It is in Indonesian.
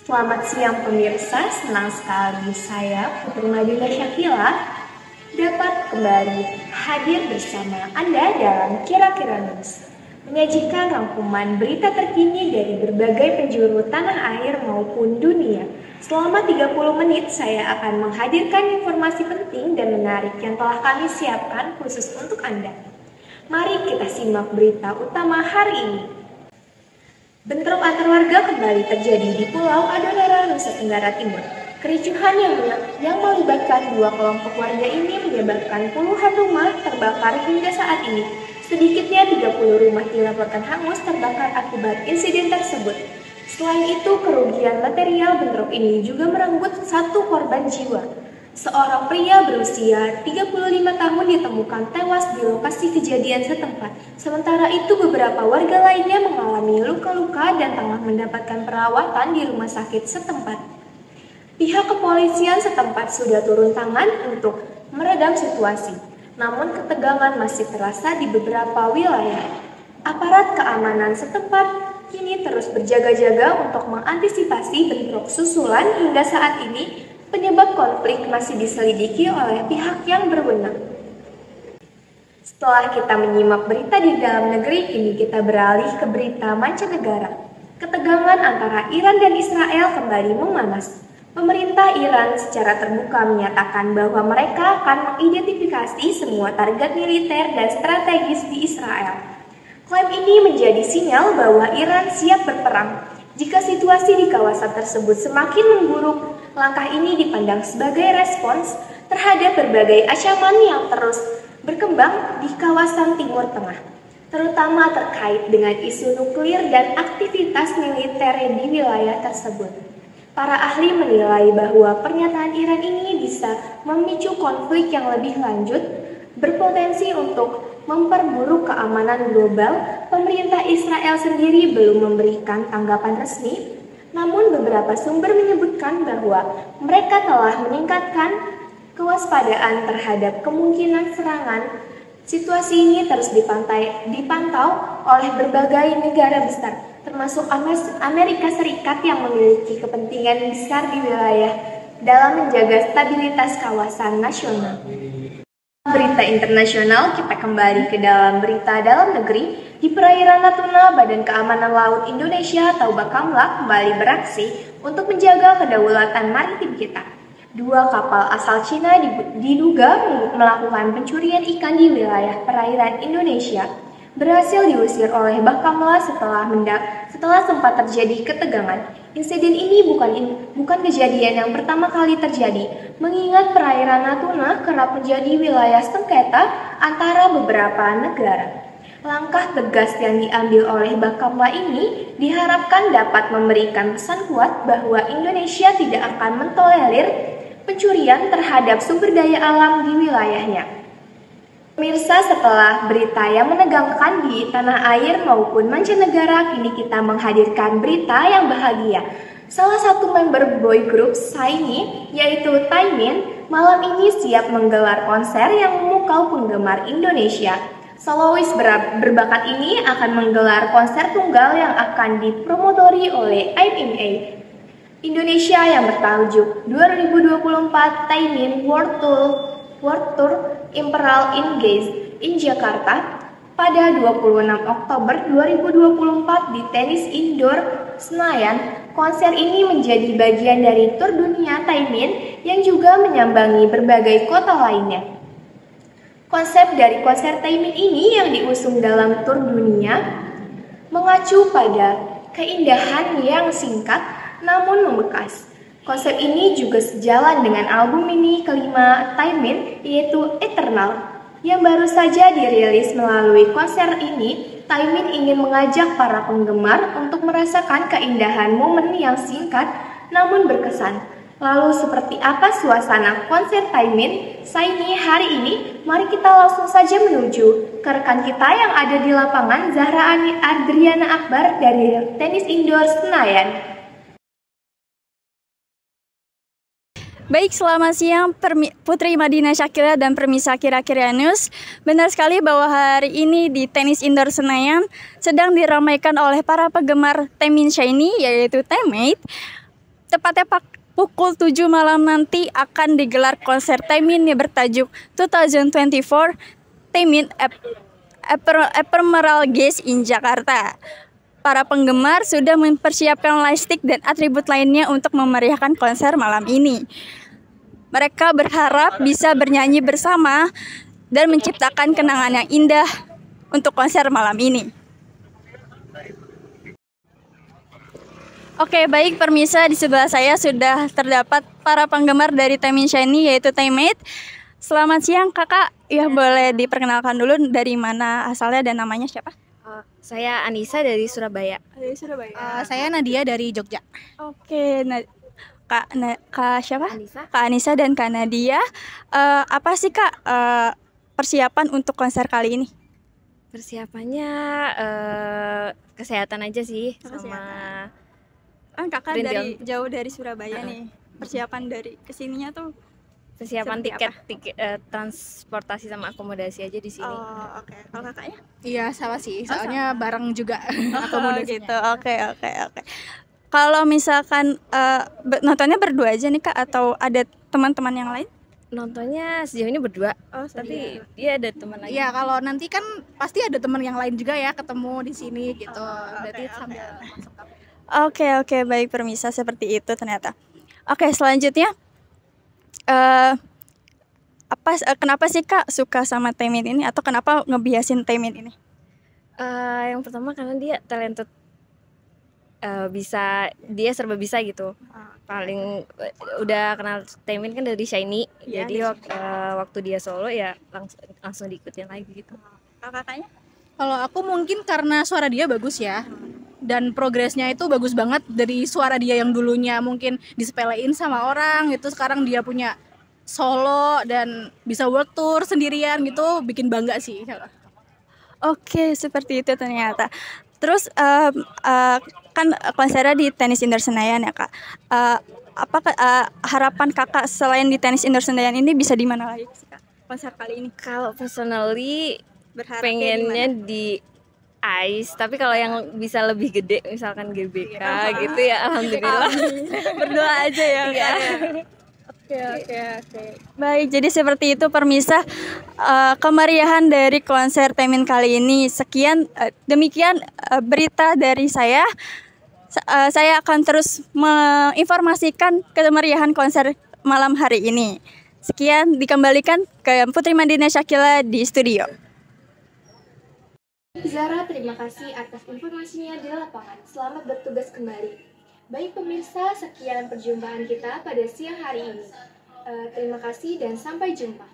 Selamat siang pemirsa, senang sekali saya Putri Madina Syakila dapat kembali hadir bersama Anda dalam Kira-Kira News, menyajikan rangkuman berita terkini dari berbagai penjuru tanah air maupun dunia. Selama 30 menit saya akan menghadirkan informasi penting dan menarik yang telah kami siapkan khusus untuk Anda. Mari kita simak berita utama hari ini. Bentrok antar warga kembali terjadi di Pulau Adonara, Nusa Tenggara Timur. Kericuhan yang melibatkan dua kelompok warga ini menyebabkan puluhan rumah terbakar hingga saat ini. Sedikitnya 30 rumah dilaporkan hangus terbakar akibat insiden tersebut. Selain itu, kerugian material bentrok ini juga merenggut satu korban jiwa. Seorang pria berusia 35 tahun ditemukan tewas di lokasi kejadian setempat. Sementara itu beberapa warga lainnya mengalami luka-luka dan tengah mendapatkan perawatan di rumah sakit setempat. Pihak kepolisian setempat sudah turun tangan untuk meredam situasi. Namun ketegangan masih terasa di beberapa wilayah. Aparat keamanan setempat kini terus berjaga-jaga untuk mengantisipasi bentrok susulan. Hingga saat ini penyebab konflik masih diselidiki oleh pihak yang berwenang. Setelah kita menyimak berita di dalam negeri, kini kita beralih ke berita mancanegara. Ketegangan antara Iran dan Israel kembali memanas. Pemerintah Iran secara terbuka menyatakan bahwa mereka akan mengidentifikasi semua target militer dan strategis di Israel. Klaim ini menjadi sinyal bahwa Iran siap berperang. Jika situasi di kawasan tersebut semakin memburuk, langkah ini dipandang sebagai respons terhadap berbagai ancaman yang terus berkembang di kawasan Timur Tengah, terutama terkait dengan isu nuklir dan aktivitas militer di wilayah tersebut. Para ahli menilai bahwa pernyataan Iran ini bisa memicu konflik yang lebih lanjut, berpotensi untuk memperburuk keamanan global. Pemerintah Israel sendiri belum memberikan tanggapan resmi, namun beberapa sumber menyebutkan bahwa mereka telah meningkatkan kewaspadaan terhadap kemungkinan serangan. Situasi ini terus dipantau oleh berbagai negara besar, termasuk Amerika Serikat yang memiliki kepentingan besar di wilayah dalam menjaga stabilitas kawasan nasional. Berita internasional, kita kembali ke dalam berita dalam negeri. Di perairan Natuna, Badan Keamanan Laut Indonesia atau Bakamla kembali beraksi untuk menjaga kedaulatan maritim kita. Dua kapal asal Cina diduga melakukan pencurian ikan di wilayah perairan Indonesia berhasil diusir oleh Bakamla setelah sempat terjadi ketegangan. Insiden ini bukan kejadian yang pertama kali terjadi, mengingat perairan Natuna kerap menjadi wilayah sengketa antara beberapa negara. Langkah tegas yang diambil oleh Bakamla ini diharapkan dapat memberikan pesan kuat bahwa Indonesia tidak akan mentolerir pencurian terhadap sumber daya alam di wilayahnya. Pemirsa, setelah berita yang menegangkan di tanah air maupun mancanegara, kini kita menghadirkan berita yang bahagia. Salah satu member boy group SHINee, yaitu Taemin, malam ini siap menggelar konser yang memukau penggemar Indonesia. Solois berbakat ini akan menggelar konser tunggal yang akan dipromotori oleh IMA Indonesia yang bertajuk 2024 Taemin World Tour Imperial Engage in Jakarta pada 26 Oktober 2024 di Tenis Indoor Senayan. Konser ini menjadi bagian dari tur dunia Taemin yang juga menyambangi berbagai kota lainnya. Konsep dari konser Taemin ini yang diusung dalam tur dunia mengacu pada keindahan yang singkat namun membekas. Konsep ini juga sejalan dengan album mini kelima Taemin, yaitu Eternal, yang baru saja dirilis. Melalui konser ini, Taemin ingin mengajak para penggemar untuk merasakan keindahan momen yang singkat namun berkesan. Lalu seperti apa suasana konser Taemin SHINee hari ini? Mari kita langsung saja menuju ke rekan kita yang ada di lapangan, Zahra Adriana Akbar dari Tenis Indoor Senayan. Baik, selamat siang Putri Madina Syakila dan Permisa Kira-Kira News. Benar sekali bahwa hari ini di Tenis Indoor Senayan sedang diramaikan oleh para penggemar Taemin SHINee, yaitu Teammate. tepatnya pukul 7 malam nanti akan digelar konser Taemin yang bertajuk 2024 Taemin Ephemeral Gaze in Jakarta. Para penggemar sudah mempersiapkan lightstick dan atribut lainnya untuk memeriahkan konser malam ini. Mereka berharap bisa bernyanyi bersama dan menciptakan kenangan yang indah untuk konser malam ini. Oke, baik permisa, di sebelah saya sudah terdapat para penggemar dari Taemin Shiny yaitu Taemate. Selamat siang kakak, ya boleh diperkenalkan dulu dari mana asalnya dan namanya siapa? Saya Anissa dari Surabaya. Dari Surabaya. Saya Nadia dari Jogja. Oke, Kak siapa? Anissa. Kak Anissa dan Kak Nadia. Apa sih Kak persiapan untuk konser kali ini? Persiapannya kesehatan aja sih, sama Kan kakak Rintian. jauh dari Surabaya nih. Persiapan dari kesininya tuh. persiapan Seperti tiket transportasi sama akomodasi aja di sini. Oh, oke. Kalau kakaknya? Iya, sama sih. Soalnya bareng juga Oh, akomodasinya. gitu. Oke. Kalau misalkan nontonnya berdua aja nih Kak atau ada teman-teman yang lain? Nontonnya sejauh ini berdua, Oh, tapi dia ada teman lagi. Iya, kalau nanti kan pasti ada teman yang lain juga ya ketemu di sini gitu. Berarti sambil masuk kamar. Oke, baik permisa seperti itu ternyata. Oke, selanjutnya kenapa sih Kak suka sama Taemin ini atau kenapa ngebiasin Taemin ini? Yang pertama karena dia talented, dia serba bisa gitu. Paling udah kenal Taemin kan dari Shiny, Iya, jadi waktu dia solo ya langsung diikutin lagi gitu. Kakaknya? Kalau aku mungkin karena suara dia bagus ya. Dan progresnya itu bagus banget dari suara dia yang dulunya mungkin disepelein sama orang gitu, sekarang dia punya solo dan bisa world tour sendirian gitu, bikin bangga sih. Oke, seperti itu ternyata. Terus kan konsernya di Tenis Indoor Senayan ya Kak. Apa harapan Kakak selain di Tenis Indoor Senayan ini bisa di mana lagi sih Kak? Konser kali ini Kalau personally berharapnya pengennya di mana? di ICE, tapi kalau yang bisa lebih gede misalkan GBK gitu ya alhamdulillah. Berdoa aja ya Iya. Oke. Baik, jadi seperti itu permisa kemeriahan dari konser Taemin kali ini. Demikian berita dari saya. Saya akan terus menginformasikan kemeriahan konser malam hari ini. Sekian, dikembalikan ke Putri Madina Syakila di studio. Zara, terima kasih atas informasinya di lapangan. Selamat bertugas kembali. Baik pemirsa, sekian perjumpaan kita pada siang hari ini. Terima kasih dan sampai jumpa.